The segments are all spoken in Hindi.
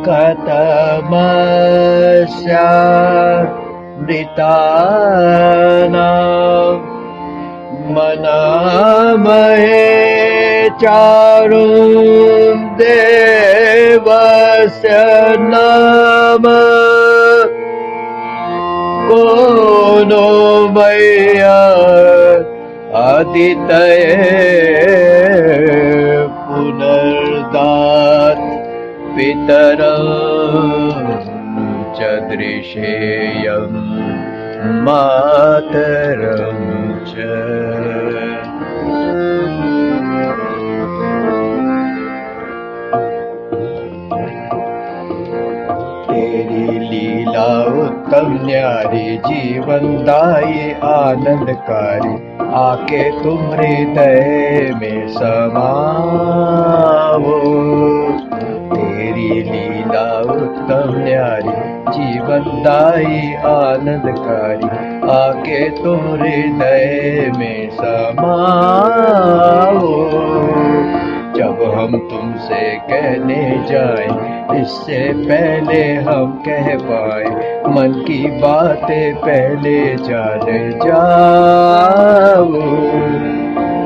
कथमस्या मृतानां मनामहे चारुं देवस्य नाम को नो मय्या आदितये पुनर्दात् पितरं च दृशेयं मातरं च। तेरी लीला उत्तम न्यारी जीवनदायी आनंदकारी आके तुम हृदय में समाओ। तेरी लीला उत्तम न्यारी जीवनदायी आनंदकारी आके तुम हृदय में समाओ। जब हम तुमसे कहने जाएं इससे पहले हम कह पाए मन की बातें पहले जान जाओ।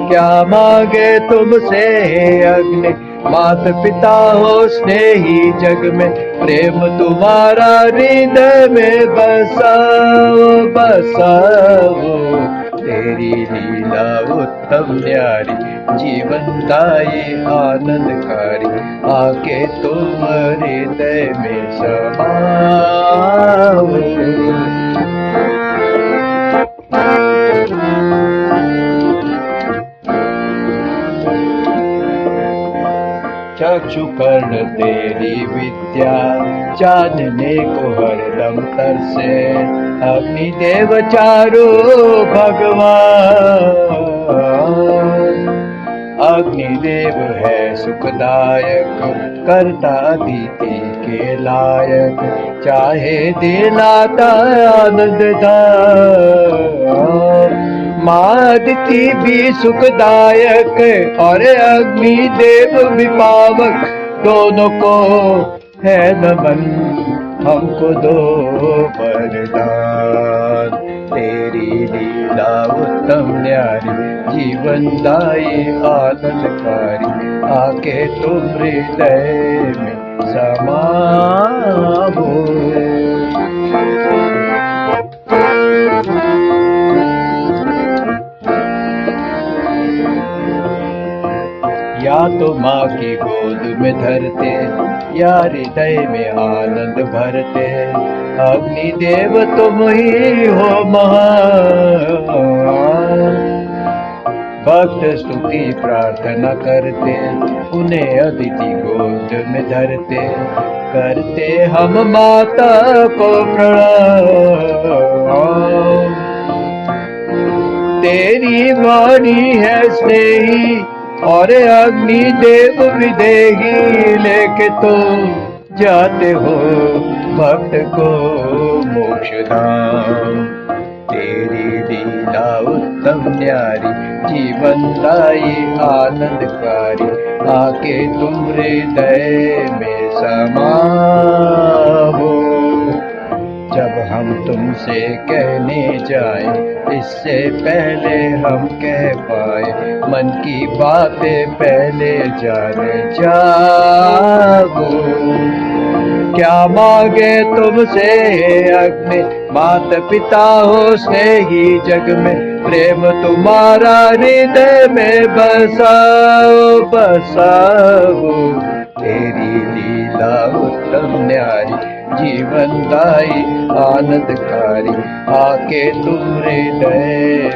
क्या मांगे तुमसे अग्नि माता पिता हो स्नेही जग में प्रेम तुम्हारा हृदय में बसाओ बसाओ। तेरी लीला उत्तम न्यारी जीवनदायी आनंदकारी आके तुम हृदय में समाओ। चक्षु कर्ण तेरी विद्या जानने को हरदम तरसे अग्निदेव चारो भगवान। अग्निदेव है सुखदायक करता अदिति के लायक चाहे दिलाता आनंददान। मादिति भी सुखदायक और अग्निदेव भी पावक दोनों को है नमन हमको दो वरदान। तेरी लीला उत्तम न्यारी जीवनदायी आनंदकारी आके तुम हृदय में समाओ। या तो माँ की गोद में धरते या हृदय में आनंद भरते अग्निदेव तुम ही हो महान। भक्त स्तुति प्रार्थना करते उन्हें अदिति गोद में धरते करते हम माता को प्रणाम। तेरी वाणी है स्नेही और अग्निदेव विदेही लेके तो जाते हो भक्त को मोक्ष धाम। तेरी लीला उत्तम न्यारी जीवनदायी आनंदकारी आके तुम हृदय में समाओ। जब हम तुमसे कहने जाएं इससे पहले हम कह पाए मन की बातें पहले जान जाओ। क्या मांगे तुमसे अग्नि माता पिता हो स्नेही जग में प्रेम तुम्हारा हृदय में बसाओ बसाओ। तेरी लीला उत्तम न्यारी जीवनदायी आनंदकारी आके तुम हृदय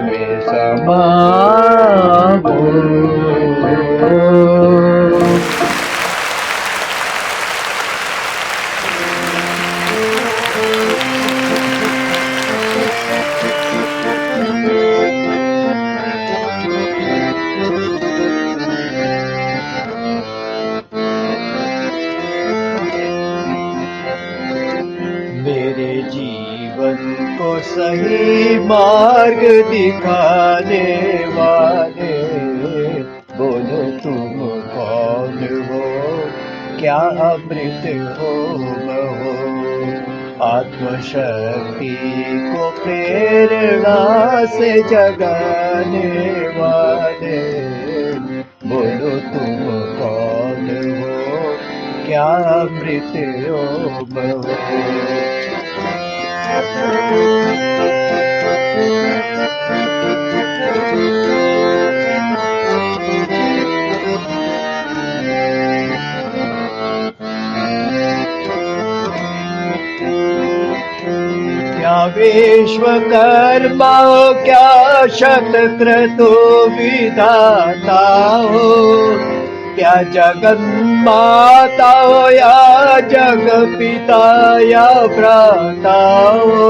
में समाओ। मेरे जीवन को सही मार्ग दिखाने वाले बोलो तुम कौन हो क्या अमृत ओम हो। आत्मशक्ति को प्रेरणा से जगाने वाले, बोलो तुम कौन हो, क्या अमृत ओम हो। क्या विश्वकर्मा हो, क्या शतक्रतु विधाता हो, क्या जगन्माता हो या जग पिता या भ्राता हो,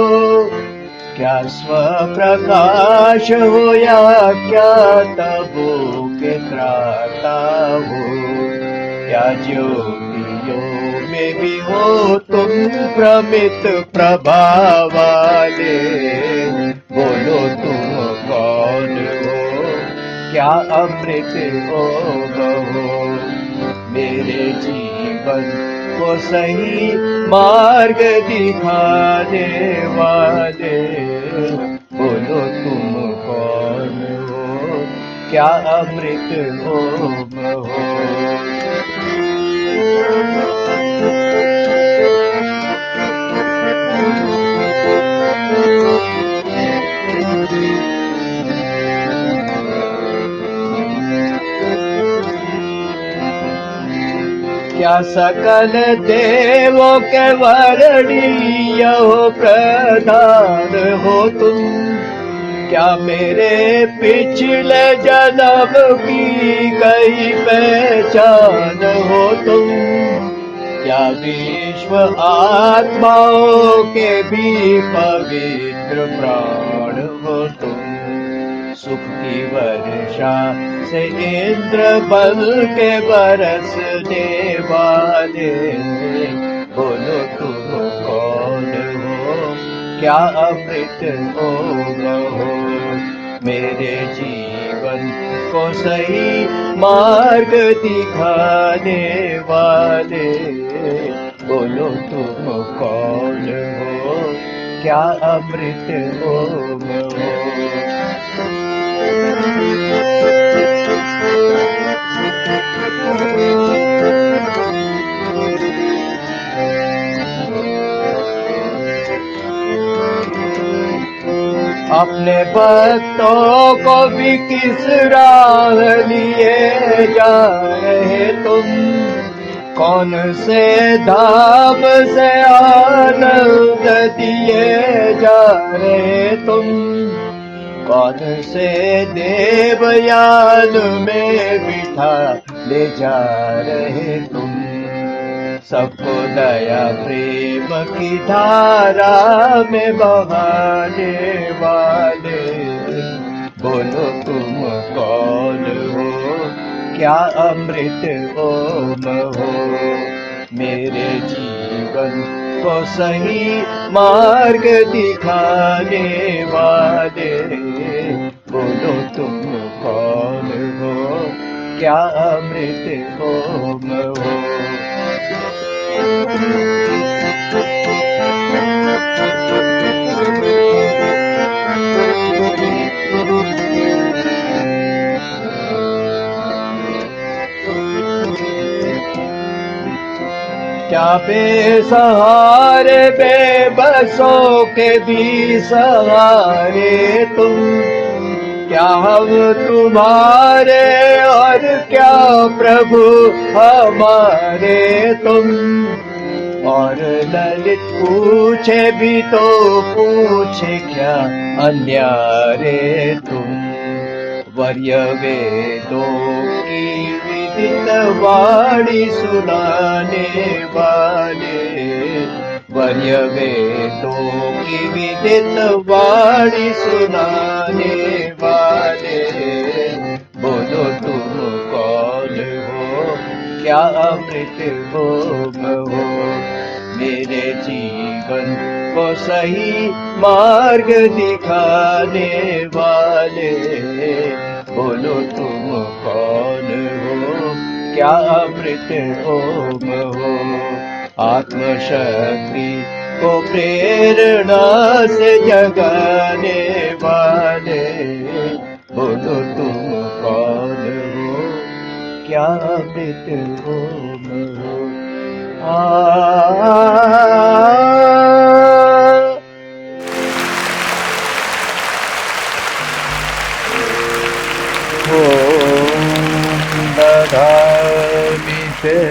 क्या स्वप्रकाश हो या क्या तबों के त्राता हो, क्या ज्योतियों में भी हो तुम प्रमित प्रभा वाले, बोलो तुम कौन हो, क्या अमृत ओम हो। मेरे जीवन को सही मार्ग दिखाने वाले, बोलो तुम कौन हो, क्या अमृत ओम हो। क्या सकल देवों के वर्णीय हो प्रधान हो तुम, क्या मेरे पिछले जन्म की गई पहचान हो तुम, क्या विश्व आत्माओं के भी पवित्र प्राण हो तुम, सुख की वर्षा से इंद्र बल के बरसने वाले, बोलो तुम कौन हो, क्या अमृत ओम हो। मेरे जीवन को सही मार्ग दिखाने वाले, बोलो तुम कौन हो, क्या अमृत ओम हो। अपने भक्तों को भी किस राह लिए जा रहे तुम, कौन से धाम से आनंद दिए जा रहे तुम, कौन से देवयान में बिठा ले जा रहे तुम, सबको दया प्रेम की धारा में बहाने वाले, बोलो तुम कौन हो, क्या अमृत ओम हो। मेरे जीवन को सही मार्ग दिखाने वाले, बोलो तुम कौन हो, क्या अमृत ओम हो। क्या बेसहारे बेबसों के भी सहारे तुम, क्या हम तुम्हारे और क्या प्रभु हमारे तुम, और ललित पूछे भी तो पूछे क्या अन्यारे तुम, वर्य वेदों की विदित वाणी सुनाने वाले, वर्य वेदों की विदित वाणी सुनाने वाले, बोलो तुम कौन हो, क्या अमृत ओम हो। मेरे जीवन को सही मार्ग दिखाने वाले, बोलो तुम कौन हो, क्या अमृत ओम हो। आत्मशक्ति को प्रेरणा से जगाने वाले, बोलो तुम कौन हो, क्या अमृत ओम हो। दधामि ते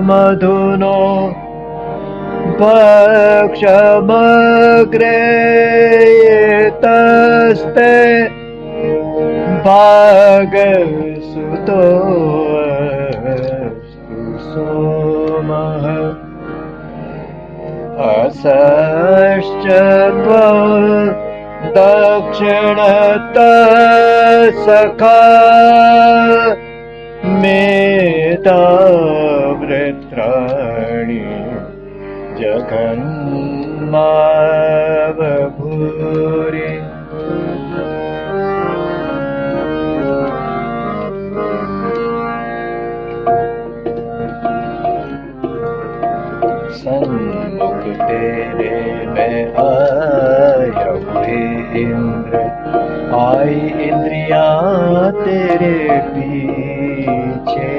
मधुनो भक्षमग्रे तस्ते भागसुतो अस्तु सोमः। असश्च दक्षिणतः सखा मेधावृत्राणि जघन्मावभूरि। सन्मुख तेरे मैं आया हुए इंद्र, आई इंद्रियां तेरे पीछे।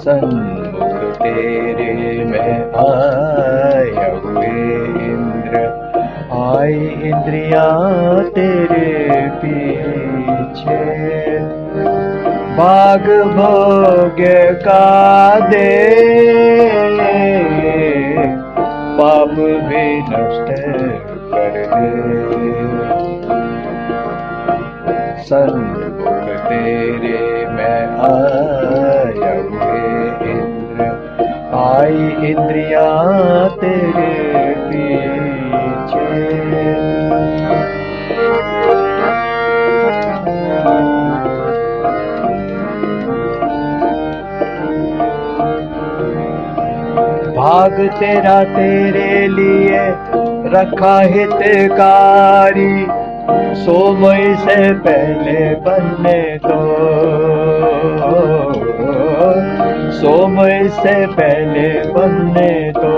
सन्मुख तेरे मैं आया हुए इंद्र, आई इंद्रियां तेरे पीछे। भाग भोग्य का दे, पाप भी नष्ट कर दे। सन्मुख तेरे मैं आया हुए इंद्र, आई इंद्रियां तेरे पीछे। भाग तेरा तेरे लिए रखा हितकारी, सोमय से पहले बनने दो, सोमय से पहले बनने दो।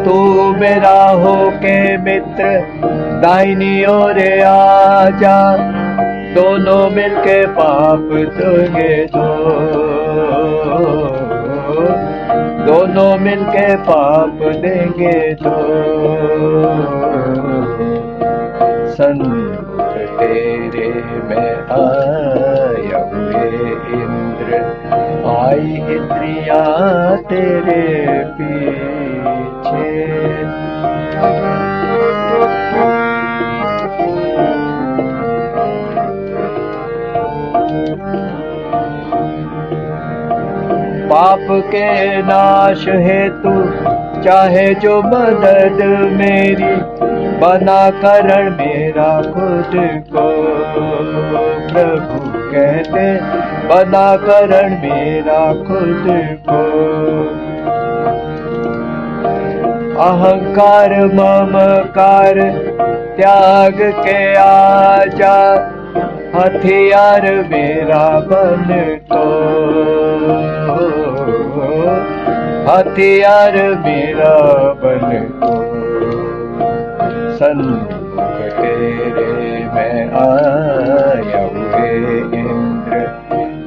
तू मेरा हो के मित्र दाहिनी ओर आजा, दोनों मिलके पाप धोगे दो, दोनों मिलके पाप देंगे दो। सन्मुख तेरे मैं आया हुए इंद्र, आई इंद्रियां तेरे पीछे। पाप के नाश हेतु चाहे जो मदद मेरी, बना करण मेरा खुद को। प्रभु कहते बना करण मेरा खुद को। अहंकार ममकार त्याग के आजा, हथियार मेरा बन तो, हथियार मेरा बन तो। सन्मुख तेरे मैं आया हुए इंद्र,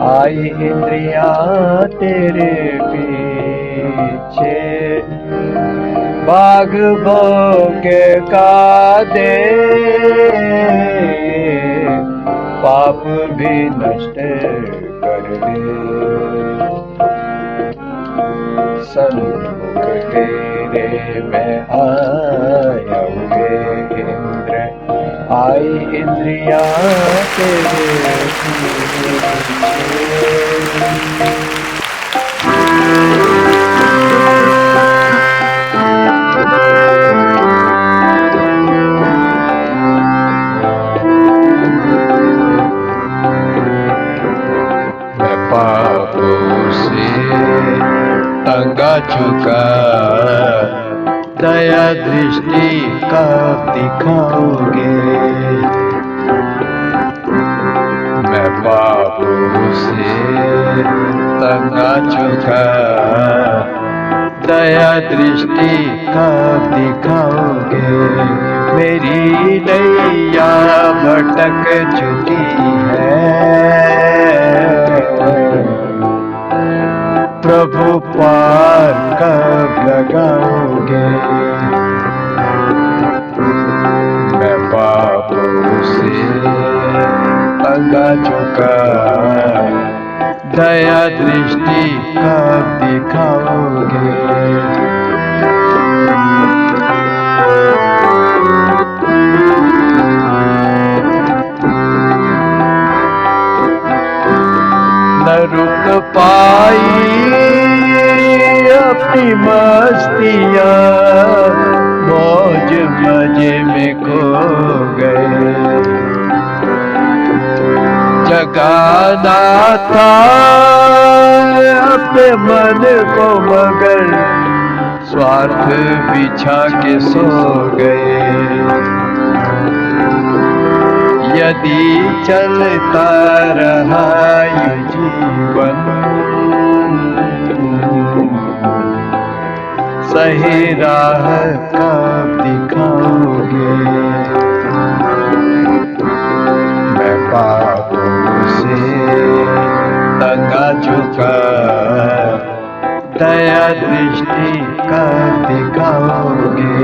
आई इंद्रियां तेरे पीछे। भाग भोग्य का दे, पाप भी नष्ट कर दे। सन्मुख तेरे मैं आया हुए इंद्र, आई इंद्रियां तेरे पीछे। तंगा चुका दया दृष्टि का दिखाओगे। से तंगा चुका, दया दृष्टि कब दिखाओगे? मेरी नैया भटक चुकी है, प्रभु पार कब लगाओगे? मैं पापों से तंगा चुका, दया दृष्टि कब दिखाओगे? न रुक पाई अपनी मस्तियाँ, मौज मजे में खो गए। जगाना था अपने मन को मगर स्वार्थ बिछा के सो गए। यदि चलता रहा ये जीवन, सही राह कब दिखाओगे? मैं पापों से तंगा चुका, दया दृष्टि कब दिखाओगे?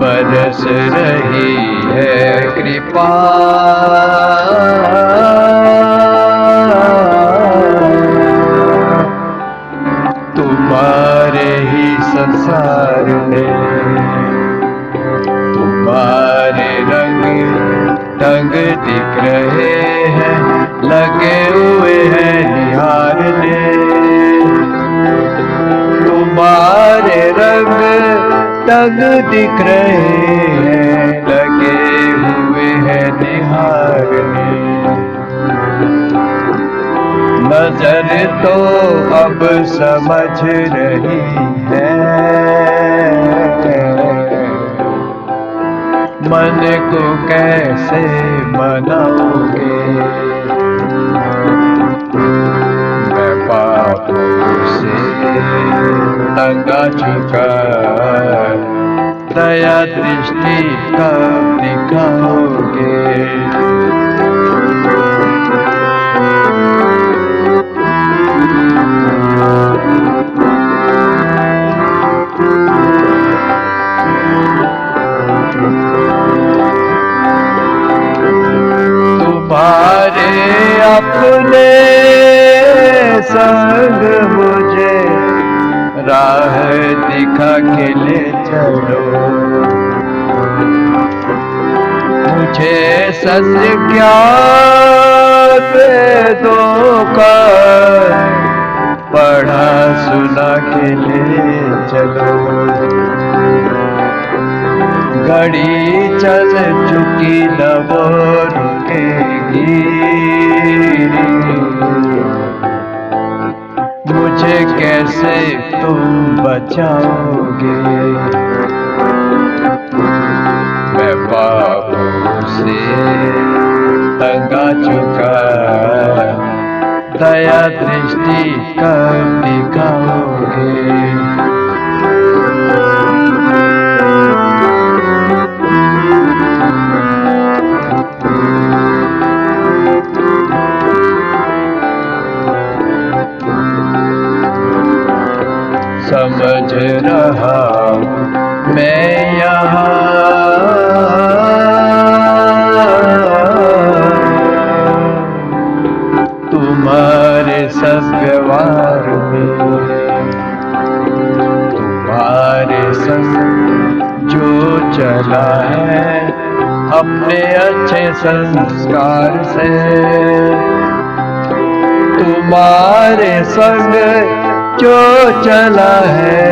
बरस रही है कृपा, तुम्हारे ही संसार में, तुम्हारे रंग ढंग दिख रहे हैं, लगे हुए हैं निहारने। तुम्हारे रंग ढंग दिख रहे हैं, लगे हुए हैं निहारने। नजर तो अब समझ रही है, मन को कैसे मनाओगे? मैं पापों से तंगा चुका, दया दृष्टि कब दिखाओगे? तुम्हारे अपने संग मुझे राह दिखा के ले चलो, मुझे सत्य ज्ञान वेदों का पढ़ा सुना के ले चलो। घड़ी चल चुकी न वो रुकेगी, मुझे कैसे तुम बचाओगे? मैं पापों से तंगा चुका, दया दृष्टि कब दिखाओगे? समझ रहा मैं यहाँ तुम्हारे सब व्यवहार में, तुम्हारे संग जो चला है अपने अच्छे संस्कार से, तुम्हारे संग जो चला है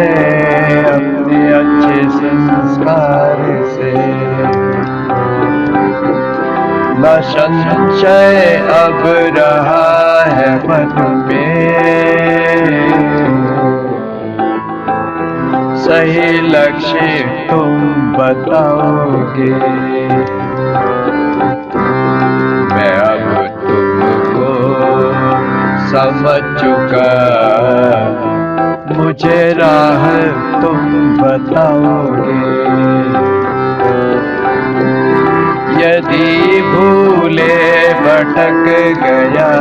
अपने अच्छे संस्कार से। न संशय अब रहा है मन में, सही लक्ष्य तुम बताओगे। मैं अब तुमको समझ चुका, मुझे राह तुम बताओगे। यदि भूले भटक गया,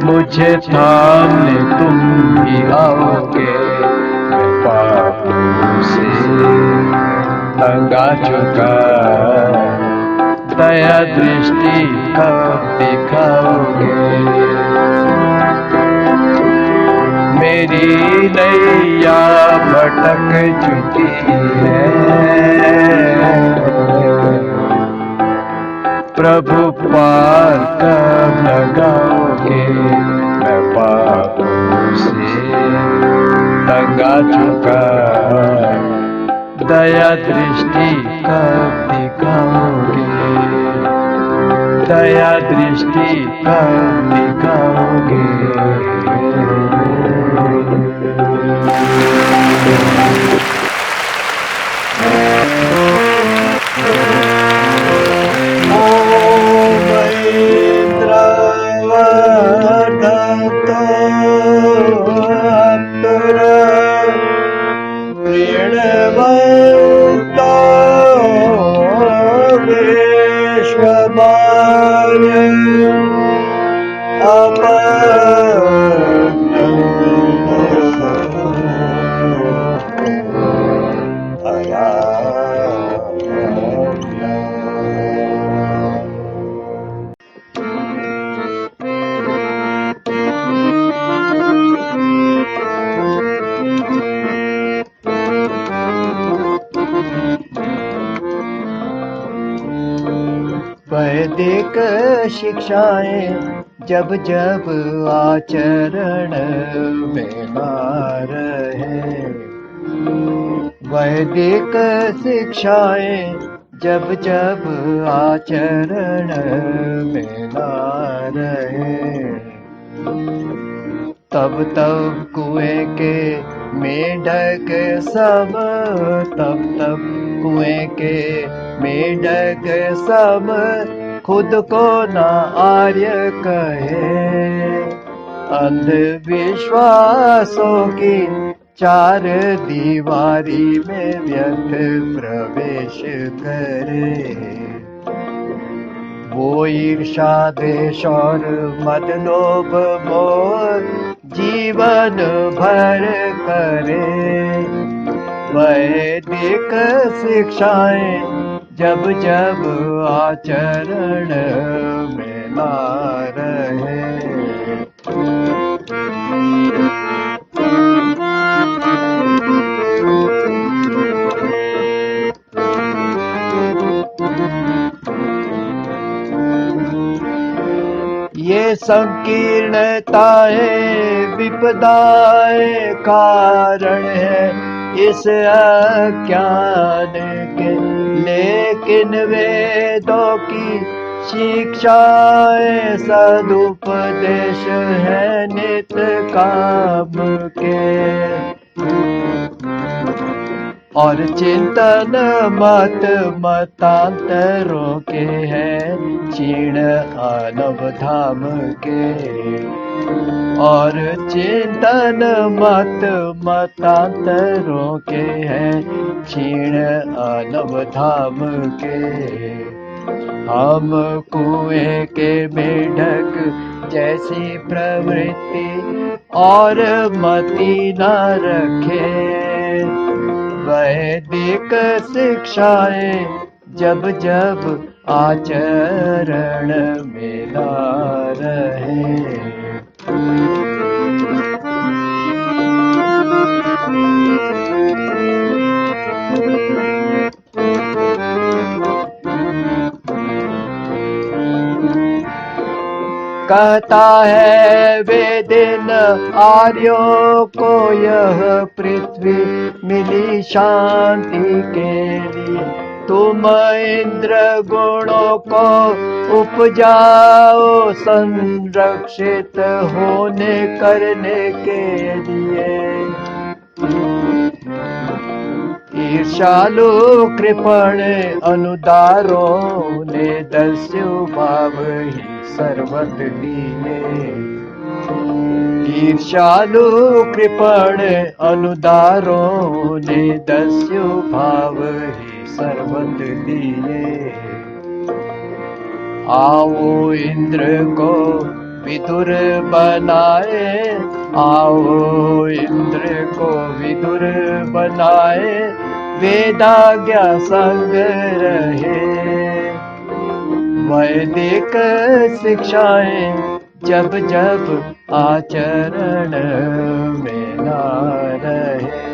मुझे थामने तुम भी आओगे। मैं पापों से तंग आ चुका, दया दृष्टि कब दिखाओगे। मेरी नैया भटक चुकी है, प्रभु पार कब लगाओगे। मैं पापों से तंग आ चुका, दया दृष्टि कब दिखाओगे। दया दृष्टि कब दिखाओगे। वैदिक शिक्षाएं जब जब आचरण में ना रहे, वैदिक शिक्षाएं जब जब आचरण में ना रहे, तब तब कुएं के मेढक सब, तब तब कुएं के मेढक सब खुद को न आर्य कहे। अंधविश्वासों की चार दीवारी में व्यर्थ प्रवेश करे। वो ईर्षा द्वेष और मद लोभ मोह जीवन भर करे। वैदिक शिक्षाएं जब जब आचरण में ना रहे, ये संकीर्णताएं विपदाएं कारण है इस अज्ञान के। लेकिन वेदों की शिक्षाएं सदुपदेश है नित काम के। और चिंतन मत मतांतरों के हैं क्षीण अनवधाम के। और चिंतन मत मतांतरों के हैं क्षीण अनवधाम के। हम कुएं के मेढक जैसी प्रवृत्ति और मति न रखे। वैदिक शिक्षाएं जब जब आचरण में ना रहे। कहता है वे दिन आर्यों को यह पृथ्वी मिली शांति के लिए। तुम इंद्र गुणों को उपजाओ संरक्षित होने करने के लिए। ईर्ष्यालु कृपण अनुदारों ने दस्यु भाव ही सर्वत लिए। ईर्ष्यालु कृपण अनुदारों ने दस्यु भाव ही सर्वत लिए। आओ इंद्र को विदुर बनाए, आओ इंद्र को विदुर बनाए, वेदाज्ञा संग रहे। वैदिक शिक्षाएं जब जब आचरण में न रहे।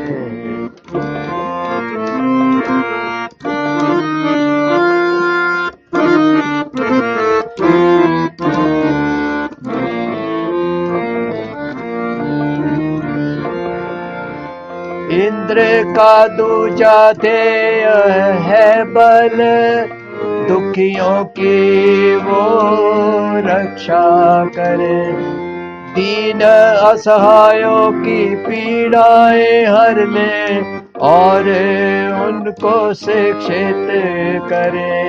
इंद्र का दूजा ध्येय है बल, दुखियों की वो रक्षा करे। दीन असहायों की पीड़ाएं हर ले और उनको शिक्षित करे।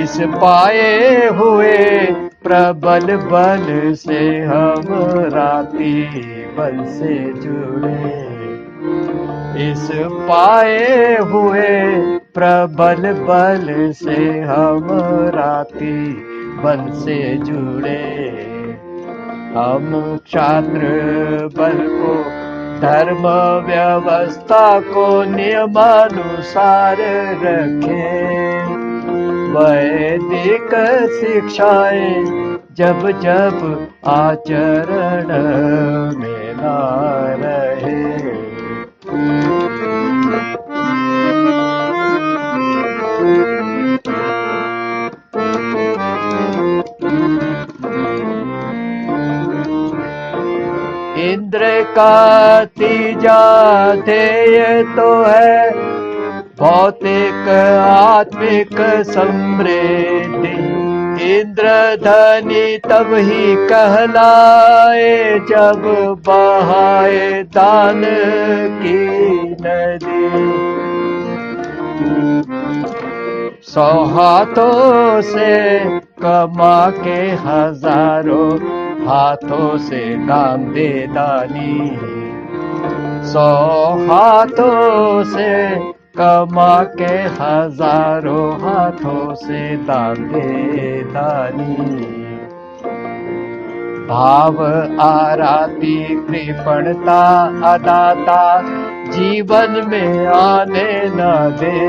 इस पाए हुए प्रबल बल से हम राती बल से जुड़े। इस पाए हुए प्रबल बल से हम राती बल से जुड़े। हम क्षात्र बल को धर्म व्यवस्था को नियमानुसार रखें। वैदिक शिक्षाएं जब जब आचरण में न रहे। इंद्र का तीजा ध्येय तो है भौतिक आत्मिक समृद्धि। इंद्रधनी तब ही कहलाए जब बहाए दान की नदी। 100 हाथों से कमा के हजारों हाथों से दान दे दानी। 100 हाथों से कमा के हजारों हाथों से दान दे दानी। भाव आराती कृपणता अदाता जीवन में आने न दे।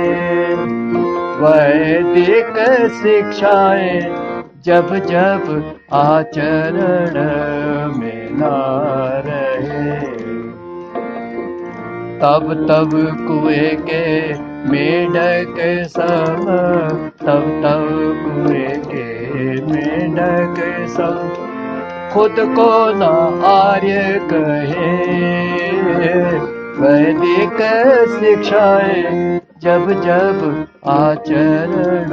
वैदिक शिक्षाएं जब जब आचरण में न रहे। तब तब कुएं के मेढक सम, तब तब कुएं के मेढक सम खुद को न आर्य कहे। वैदिक शिक्षाएं जब जब आचरण